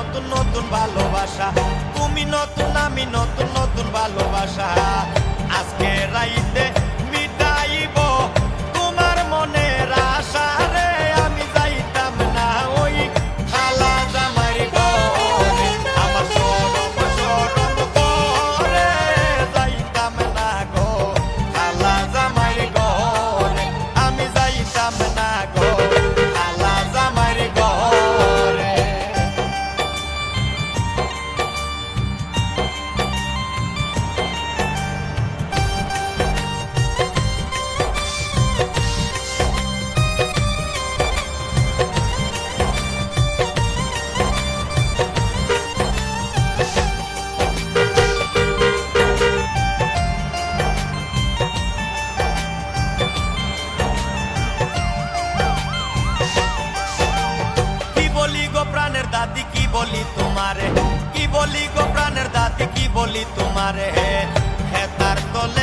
নতুন নতুন ভালোবাসা, তুমি নতুন আমি নতুন নতুন ভালোবাসা। আজকে রাইতে মিটাইব তোমার মনের আশা রে, আমি যাইতাম না ওই খালা জামাই ঘরে, আমার সরম সরম করে যাইতাম না গো খালা জামাই ঘরে, আমি যাইতাম না গো খালা জামাই ঘরে। প্রাণের দাদি কি বলি তোমারে, কি বলি গো প্রাণের দাদি কি বলি তোমারে, হেতার তলে